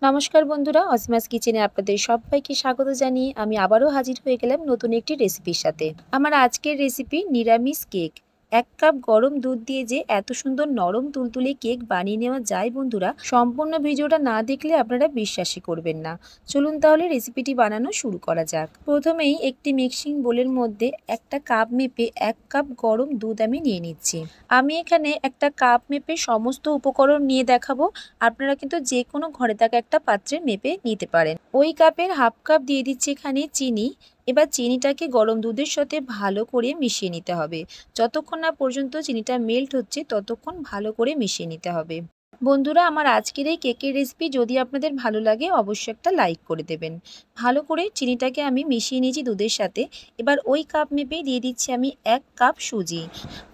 নমস্কার বন্ধুরা, অসীমাস কিচেনে আপনাদের সবাইকে স্বাগত জানিয়ে আমি আবারও হাজির হয়ে গেলাম নতুন একটি রেসিপির সাথে। আমার আজকের রেসিপি নিরামিষ কেক। 1 কাপ গরম দুধ দিয়ে যে এত সুন্দর নরম তুলতুলে কেক বানিয়ে নেওয়া যায় বন্ধুরা, সম্পূর্ণ ভিডিওটা না দেখলে আপনারা বিশ্বাসই করবেন না। চলুন তাহলে রেসিপিটি বানানো শুরু করা যাক। প্রথমেই একটি মিক্সিং বোলের মধ্যে একটা কাপ মেপে 1 কাপ গরম দুধ আমি নিয়ে নিচ্ছি। আমি এখানে একটা কাপ মেপে সমস্ত উপকরণ নিয়ে দেখাবো। আপনারা কিন্তু যে কোনো ঘরে থাকা একটা পাত্রে মেপে নিতে পারেন। ওই কাপের হাফ কাপ দিয়ে দিচ্ছি এখানে চিনি। এবার চিনিটাকে গরম দুধের সাথে ভালো করে মিশিয়ে নিতে হবে। যতক্ষণ না পর্যন্ত চিনিটা মেল্ট হচ্ছে ততক্ষণ ভালো করে মিশিয়ে নিতে হবে। বন্ধুরা, আমার আজকের এই কেকের রেসিপি যদি আপনাদের ভালো লাগে অবশ্যই একটা লাইক করে দেবেন। ভালো করে চিনিটাকে আমি মিশিয়ে নিয়েছি দুধের সাথে। এবার ওই কাপ মেপে দিয়ে দিচ্ছি আমি 1 কাপ সুজি।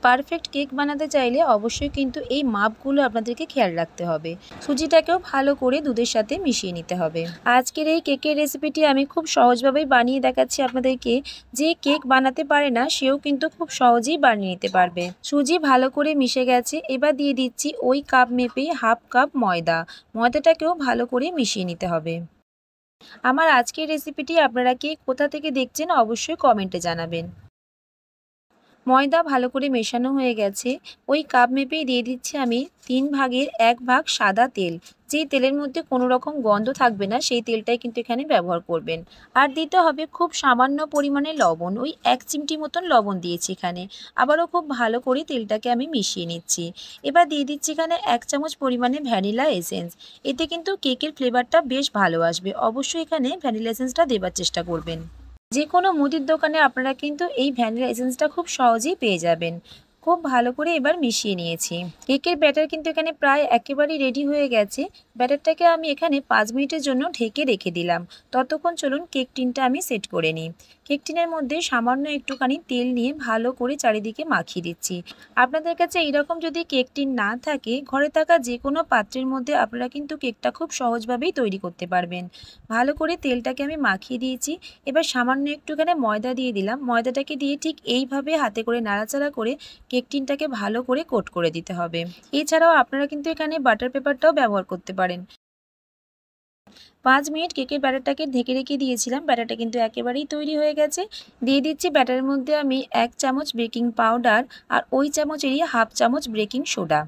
পারফেক্ট কেক বানাতে চাইলে অবশ্যই কিন্তু এই মাপগুলো আপনাদেরকে খেয়াল রাখতে হবে। সুজিটাকেও ভালো করে দুধের সাথে মিশিয়ে নিতে হবে। আজকের এই কেকের রেসিপিটি আমি খুব সহজভাবেই বানিয়ে দেখাচ্ছি আপনাদেরকে। যে কেক বানাতে পারে না সেও কিন্তু খুব সহজেই বানিয়ে নিতে পারবে। সুজি ভালো করে মিশে গেছে। এবার দিয়ে দিচ্ছি ওই কাপ মেপে হাফ কাপ ময়দা। ময়দাটাকেও ভালো করে মিশিয়ে নিতে হবে। আমার আজকের রেসিপিটি আপনারা কে কোথা থেকে দেখছেন অবশ্যই কমেন্টে জানাবেন। ময়দা ভালো করে মেশানো হয়ে গেছে। ওই কাপ মেপেই দিয়ে দিচ্ছি আমি 3 ভাগের 1 ভাগ সাদা তেল। যেই তেলের মধ্যে কোনো রকম গন্ধ থাকবে না সেই তেলটাই কিন্তু এখানে ব্যবহার করবেন। আর দিতে হবে খুব সামান্য পরিমাণে লবণ। ওই 1 চিমটি মতন লবণ দিয়েছি এখানে। আবারও খুব ভালো করে তেলটাকে আমি মিশিয়ে নিচ্ছি। এবার দিয়ে দিচ্ছি এখানে 1 চামচ পরিমাণে ভ্যানিলা এসেন্স। এতে কিন্তু কেকের ফ্লেভারটা বেশ ভালো আসবে। অবশ্যই এখানে ভ্যানিলা এসেন্সটা দেবার চেষ্টা করবেন। যে কোনো মুদির দোকানে আপনারা কিন্তু এই ভ্যানিলা এসেন্সটা খুব সহজেই পেয়ে যাবেন। খুব ভালো করে এবার মিশিয়ে নিয়েছি। কেকের ব্যাটার কিন্তু এখানে প্রায় একেবারেই রেডি হয়ে গেছে। ব্যাটারটাকে আমি এখানে 5 মিনিটের জন্য ঢেকে রেখে দিলাম। ততক্ষণ চলুন কেক টিনটা আমি সেট করে নিই। কেক টিনের মধ্যে সামান্য একটুখানি তেল নিয়ে ভালো করে চারিদিকে মাখিয়ে দিচ্ছি। আপনাদের কাছে এইরকম যদি কেক টিন না থাকে, ঘরে থাকা যে কোনো পাত্রের মধ্যে আপনারা কিন্তু কেকটা খুব সহজভাবেই তৈরি করতে পারবেন। ভালো করে তেলটাকে আমি মাখিয়ে দিয়েছি। এবার সামান্য একটুখানি ময়দা দিয়ে দিলাম। ময়দাটাকে দিয়ে ঠিক এইভাবে হাতে করে নাড়াচাড়া করে কেক টিনটাকে ভালো করে কোট করে দিতে হবে। এছাড়াও আপনারা কিন্তু এখানে বাটার পেপারটাও ব্যবহার করতে পারেন। 5 মিনিট কেকের ব্যাটারটাকে ঢেকে রেখে দিয়েছিলাম। ব্যাটারটা কিন্তু একেবারেই তৈরি হয়ে গেছে। দিয়ে দিচ্ছি ব্যাটারের মধ্যে আমি 1 চামচ বেকিং পাউডার আর ওই চামচেরই হাফ চামচ বেকিং সোডা।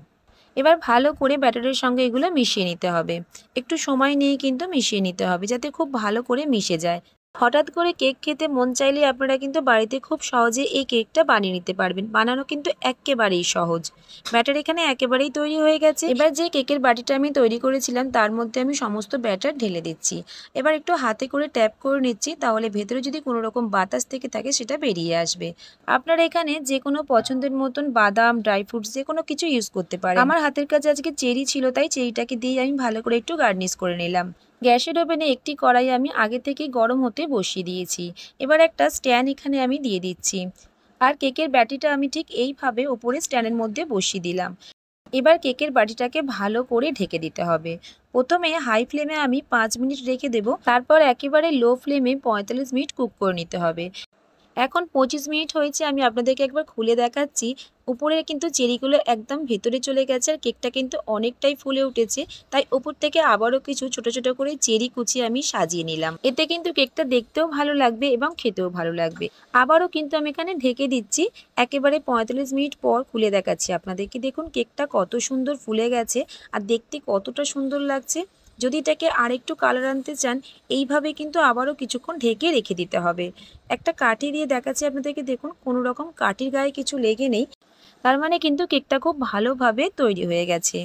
এবার ভালো করে ব্যাটারের সঙ্গে এগুলো মিশিয়ে নিতে হবে। একটু সময় নিয়ে কিন্তু মিশিয়ে নিতে হবে যাতে খুব ভালো করে মিশে যায়। হঠাৎ করে কেক খেতে মন চাইলে আপনারা কিন্তু বাড়িতে খুব সহজে এই কেকটা বানিয়ে নিতে পারবেন। বানানো কিন্তু এক্কেবারেই সহজ। ব্যাটার এখানে একেবারেই তৈরি হয়ে গেছে। এবার যে কেকের বাটিটা আমি তৈরি করেছিলাম তার মধ্যে আমি সমস্ত ব্যাটার ঢেলে দিচ্ছি। এবার একটু হাতে করে ট্যাপ করে নিচ্ছি, তাহলে ভেতরে যদি কোনো রকম বাতাস থেকে থাকে সেটা বেরিয়ে আসবে। আপনারা এখানে যে কোনো পছন্দের মতন বাদাম, ড্রাই ফ্রুটস যে কোনো কিছু ইউজ করতে পারেন। আমার হাতের কাছে আজকে চেরি ছিল তাই চেরিটাকে দিয়ে আমি ভালো করে একটু গার্নিশ করে নিলাম। গ্যাসের ওভেনে একটি কড়াই আমি আগে থেকেই গরম হতে বসিয়ে দিয়েছি। এবার একটা স্ট্যান্ড এখানে আমি দিয়ে দিচ্ছি। আর কেকের ব্যাটিটা আমি ঠিক এইভাবে ওপরে স্ট্যান্ডের মধ্যে বসিয়ে দিলাম। এবার কেকের বাটিটাকে ভালো করে ঢেকে দিতে হবে। প্রথমে হাই ফ্লেমে আমি 5 মিনিট রেখে দেব, তারপর একেবারে লো ফ্লেমে 45 মিনিট কুক করে নিতে হবে। এখন 25 মিনিট হয়েছে, আমি আপনাদেরকে একবার খুলে দেখাচ্ছি। উপরে কিন্তু চেরিগুলো একদম ভেতরে চলে গেছে আর কেকটা কিন্তু অনেকটাই ফুলে উঠেছে। তাই উপর থেকে আবারও কিছু ছোট ছোট করে চেরি কুচিয়ে আমি সাজিয়ে নিলাম। এতে কিন্তু কেকটা দেখতেও ভালো লাগবে এবং খেতেও ভালো লাগবে। আবারও কিন্তু আমি এখানে ঢেকে দিচ্ছি। একেবারে 45 মিনিট পর খুলে দেখাচ্ছি আপনাদেরকে। দেখুন কেকটা কত সুন্দর ফুলে গেছে আর দেখতে কতটা সুন্দর লাগছে। যদি এটাকে আরেকটু কালার আনতে চান, এইভাবে কিন্তু আবারও কিছুক্ষণ ঢেকে রেখে দিতে হবে। একটা কাঠি দিয়ে দেখাচ্ছি আপনাদেরকে। দেখুন কোনো রকম কাঠির গায়ে কিছু লেগে নেই, তার মানে কিন্তু কেকটা খুব ভালোভাবে তৈরি হয়ে গেছে।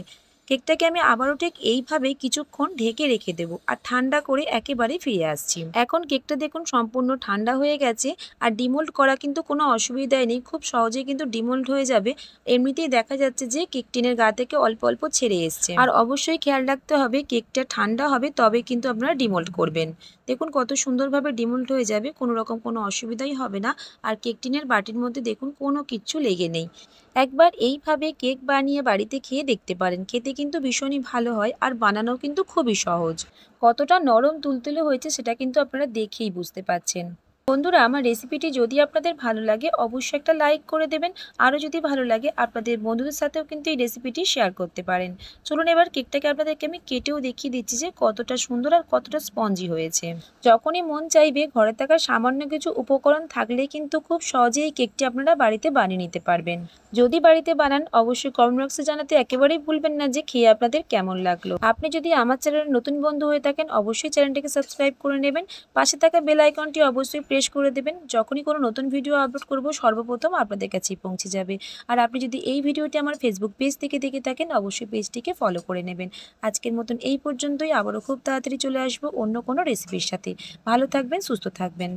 কেকটাকে আমি আবারও ঠিক এইভাবে কিছুক্ষণ ঢেকে রেখে দেবো আর ঠান্ডা করে একেবারে ফিরে আসছি। এখন কেকটা দেখুন সম্পূর্ণ ঠান্ডা হয়ে গেছে আর ডিমোল্ড করা কিন্তু কোনো অসুবিধাই নেই, খুব সহজেই কিন্তু ডিমোল্ড হয়ে যাবে। এমনিতেই দেখা যাচ্ছে যে কেক টিনের গা থেকে অল্প অল্প ছেড়ে এসছে। আর অবশ্যই খেয়াল রাখতে হবে কেকটা ঠান্ডা হবে তবে কিন্তু আপনারা ডিমোল্ড করবেন। দেখুন কত সুন্দরভাবে ডিমোল্ড হয়ে যাবে, কোনো রকম কোনো অসুবিধাই হবে না। আর কেক টিনের বাটির মধ্যে দেখুন কোনো কিচ্ছু লেগে নেই। একবার এইভাবে কেক বানিয়ে বাড়িতে খেয়ে দেখতে পারেন। খেতে কিন্তু ভীষণই ভালো হয় আর বানানোও কিন্তু খুবই সহজ। কতটা নরম তুলতুলে হয়েছে সেটা কিন্তু আপনারা দেখেই বুঝতে পারছেন। বন্ধুরা, আমার রেসিপিটি যদি আপনাদের ভালো লাগে অবশ্যই একটা লাইক করে দেবেন। আরও যদি ভালো লাগে আপনাদের বন্ধুদের সাথেও কিন্তু এই রেসিপিটি শেয়ার করতে পারেন। চলুন এবার কেকটাকে আপনাদেরকে আমি কেটেও দেখিয়ে দিচ্ছি যে কতটা সুন্দর আর কতটা স্পঞ্জি হয়েছে। যখনই মন চাইবে ঘরে থাকা সামান্য কিছু উপকরণ থাকলেই কিন্তু খুব সহজেই এই কেকটি আপনারা বাড়িতে বানিয়ে নিতে পারবেন। যদি বাড়িতে বানান অবশ্যই কমেন্ট বক্সে জানাতে একেবারেই ভুলবেন না যে খেয়ে আপনাদের কেমন লাগলো। আপনি যদি আমার চ্যানেলের নতুন বন্ধু হয়ে থাকেন অবশ্যই চ্যানেলটিকে সাবস্ক্রাইব করে নেবেন। পাশে থাকা বেল আইকনটি অবশ্যই প্রেস করে দেবেন। যখনই কোনো নতুন ভিডিও আপলোড করব সর্বপ্রথম আপনাদের কাছেই পৌঁছে যাবে। আর আপনি যদি এই ভিডিওটি আমার ফেসবুক পেজ থেকে দেখে থাকেন অবশ্যই পেজটিকে ফলো করে নেবেন। আজকের মতন এই পর্যন্তই। আবারও খুব তাড়াতাড়ি চলে আসবো অন্য কোনো রেসিপির সাথে। ভালো থাকবেন, সুস্থ থাকবেন।